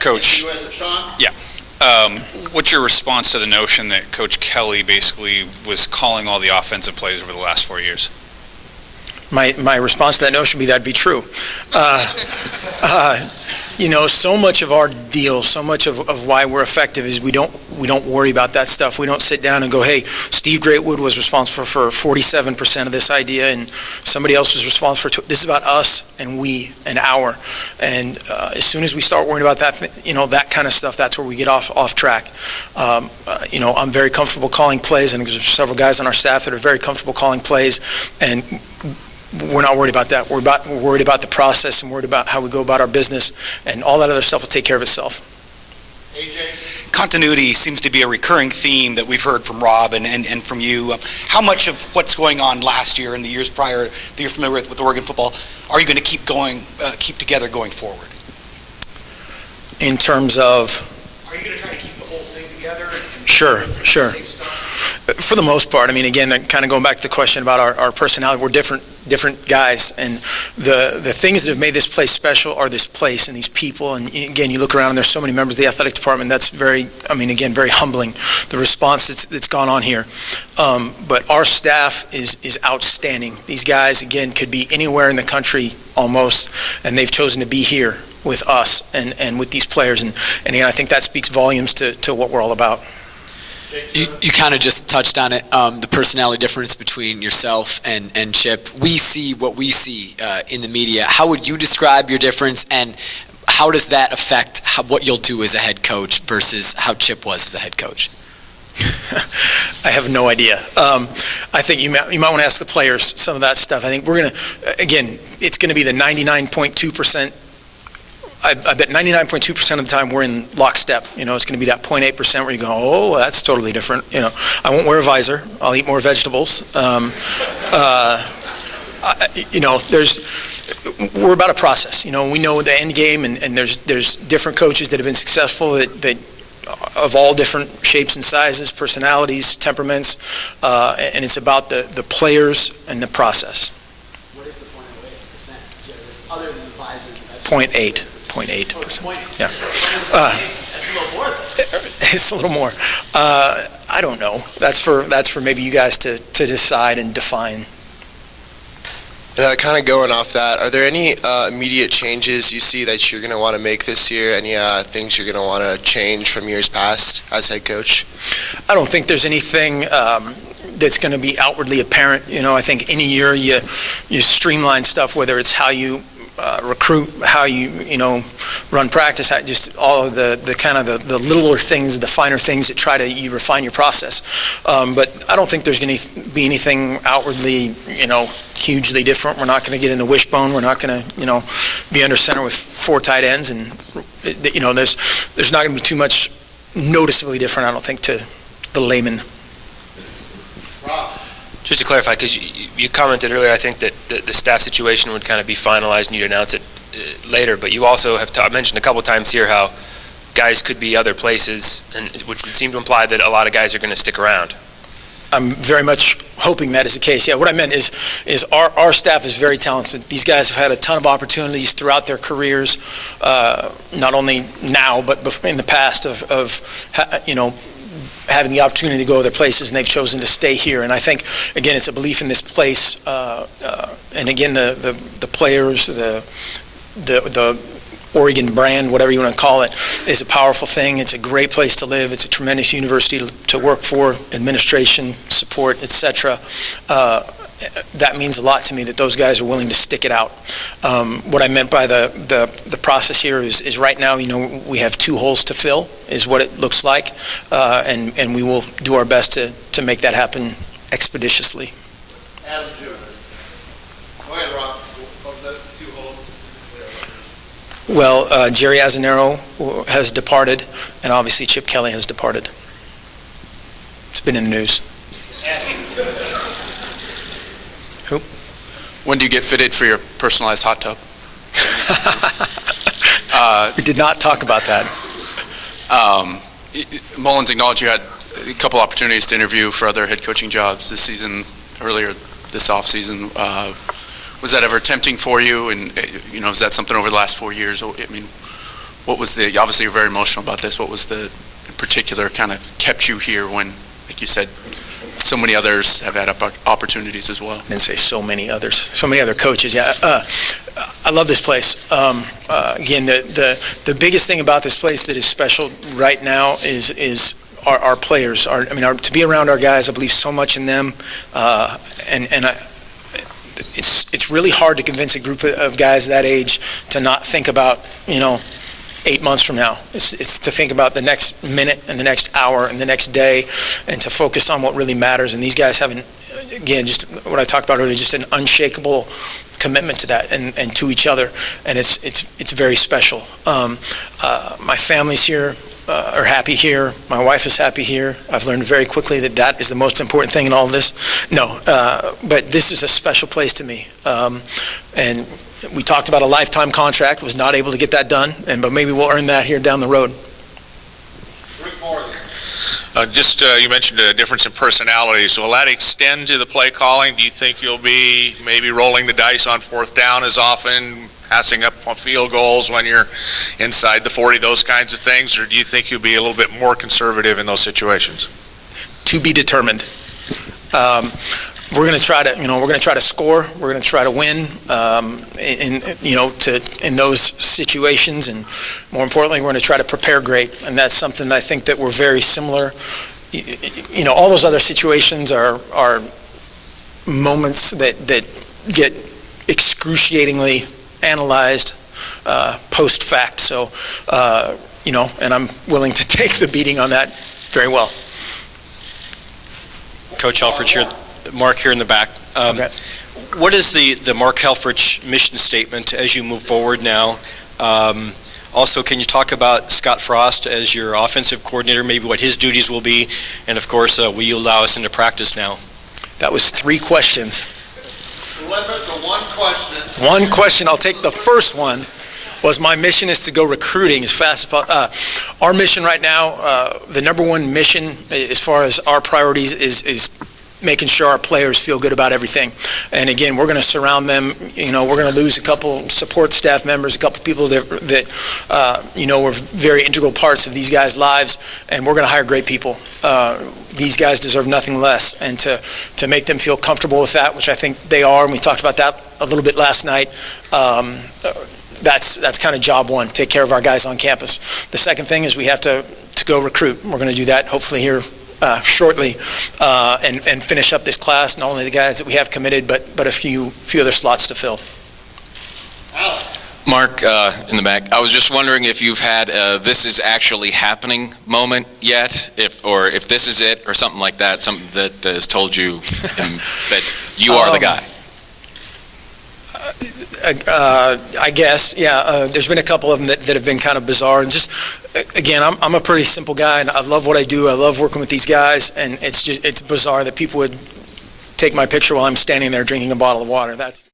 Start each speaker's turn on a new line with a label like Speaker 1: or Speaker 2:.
Speaker 1: Coach,
Speaker 2: You as a Sean?
Speaker 1: yeah. What's your response to the notion that Coach Kelly basically was calling all the offensive plays over the last 4 years?
Speaker 3: My response to that notion would be that'd be true. So much of our deal, so much of why we're effective is we don't worry about that stuff. We don't sit down and go, hey, Steve Greatwood was responsible for 47% of this idea, and somebody else was responsible for. This is about us and we and our. And as soon as we start worrying about that, that kind of stuff, that's where we get off track. I'm very comfortable calling plays, and there's several guys on our staff that are very comfortable calling plays, and we're not worried about that. We're worried about the process and worried about how we go about our business, and all that other stuff will take care of itself.
Speaker 2: AJ?
Speaker 4: Continuity seems to be a recurring theme that we've heard from Rob and from you. How much of what's going on last year and the years prior that you're familiar with Oregon football are you going to keep together going forward?
Speaker 3: In terms of?
Speaker 4: Are you going to try to keep the whole thing together?
Speaker 3: Sure. For the most part, again, kind of going back to the question about our personality, we're different guys, and the things that have made this place special are this place and these people. And again, you look around and there's so many members of the athletic department. That's very humbling, the response that's gone on here. But our staff is outstanding. These guys, again, could be anywhere in the country almost, and they've chosen to be here with us and with these players. And again, I think that speaks volumes to what we're all about.
Speaker 5: You kind of just touched on it, the personality difference between yourself and Chip. We see what we see in the media. How would you describe your difference, and how does that affect what you'll do as a head coach versus how Chip was as a head coach?
Speaker 3: I have no idea. I think you might want to ask the players some of that stuff. I think it's going to be the 99.2%. I bet 99.2% of the time we're in lockstep. It's going to be that 0.8% where you go, oh, that's totally different. I won't wear a visor. I'll eat more vegetables. We're about a process. We know the end game, and there's different coaches that have been successful that of all different shapes and sizes, personalities, temperaments, and it's about the players and the process.
Speaker 5: What is the 0.08%? Other than the visor?
Speaker 3: 0.8%. Yeah.
Speaker 5: That's a little more.
Speaker 3: It's a little more. I don't know. That's for maybe you guys to decide and define.
Speaker 6: Kind of going off that, are there any immediate changes you see that you're going to want to make this year? Any things you're going to want to change from years past as head coach?
Speaker 3: I don't think there's anything that's going to be outwardly apparent. I think any year you streamline stuff, whether it's how you recruit, how you run practice, just all of the kind of the littler things, the finer things that you refine your process. But I don't think there's going to be anything outwardly hugely different. We're not going to get in the wishbone. We're not going to be under center with 4 tight ends, and there's not going to be too much noticeably different, I don't think, to the layman.
Speaker 2: Rob?
Speaker 7: Just to clarify, because you commented earlier, I think that the staff situation would kind of be finalized and you'd announce it later, but you also have mentioned a couple times here how guys could be other places, and which would seem to imply that a lot of guys are going to stick around.
Speaker 3: I'm very much hoping that is the case. Yeah, what I meant is our staff is very talented. These guys have had a ton of opportunities throughout their careers, not only now, but in the past of having the opportunity to go other places, and they've chosen to stay here. And I think, again, it's a belief in this place, and again, the players, the Oregon brand, whatever you want to call it, is a powerful thing. It's a great place to live. It's a tremendous university to work for, administration, support, etc. That means a lot to me that those guys are willing to stick it out. What I meant by the process here is right now, we have 2 holes to fill, is what it looks like, and we will do our best to make that happen expeditiously.
Speaker 2: Adam's doing it. Go ahead, Rob. What was that? 2 holes?
Speaker 3: Well, Jerry Azzanero has departed, and obviously Chip Kelly has departed. It's been in the news. Who?
Speaker 1: When do you get fitted for your personalized hot tub?
Speaker 3: We did not talk about that.
Speaker 1: Mullins acknowledged you had a couple opportunities to interview for other head coaching jobs this season, earlier this offseason. Was that ever tempting for you? And is that something over the last 4 years?
Speaker 8: What was obviously you're very emotional about this, what was the in particular kind of kept you here when, like you said, so many others have had opportunities as well?
Speaker 3: I didn't say so many others, so many other coaches, yeah. I love this place. Again, the biggest thing about this place that is special right now is our players. To be around our guys, I believe so much in them, it's really hard to convince a group of guys that age to not think about, 8 months from now. It's to think about the next minute and the next hour and the next day, and to focus on what really matters. And these guys have, again, just what I talked about earlier, just an unshakable commitment to that and to each other, and it's very special. My family's here, are happy here. My wife is happy here. I've learned very quickly that is the most important thing in all of this. But this is a special place to me. And we talked about a lifetime contract, was not able to get that done, but maybe we'll earn that here down the road.
Speaker 9: You mentioned a difference in personalities. Will that extend to the play calling? Do you think you'll be maybe rolling the dice on fourth down as often, passing up on field goals when you're inside the 40, those kinds of things? Or do you think you'll be a little bit more conservative in those situations?
Speaker 3: To be determined. We're going to try to score. We're going to try to win in those situations, and more importantly, we're going to try to prepare great. And that's something I think that we're very similar. All those other situations are moments that get excruciatingly analyzed post fact. So, and I'm willing to take the beating on that very well.
Speaker 10: Coach Helfrich here. Mark here in the back.
Speaker 3: Okay.
Speaker 10: What is the Mark Helfrich mission statement as you move forward now? Also, can you talk about Scott Frost as your offensive coordinator, maybe what his duties will be, and of course, will you allow us into practice now?
Speaker 3: That was 3 questions.
Speaker 2: Limit to 1 question.
Speaker 3: 1 question. I'll take the first one. Was my mission is to go recruiting as fast as possible. Our mission right now, the number 1 mission as far as our priorities is making sure our players feel good about everything. And again, we're going to surround them. We're going to lose a couple support staff members, a couple people that were very integral parts of these guys' lives, and we're going to hire great people. These guys deserve nothing less, and to make them feel comfortable with that, which I think they are, and we talked about that a little bit last night. That's kind of job 1, take care of our guys on campus. The second thing is we have to go recruit. We're going to do that hopefully here shortly, and finish up this class, not only the guys that we have committed, but a few other slots to fill.
Speaker 11: Mark, in the back, I was just wondering if you've had this is actually happening moment yet, if this is it, or something like that, something that has told you that you are the guy.
Speaker 3: I guess, yeah. There's been a couple of them that have been kind of bizarre, and just, again, I'm a pretty simple guy, and I love what I do. I love working with these guys, and it's bizarre that people would take my picture while I'm standing there drinking a bottle of water. That's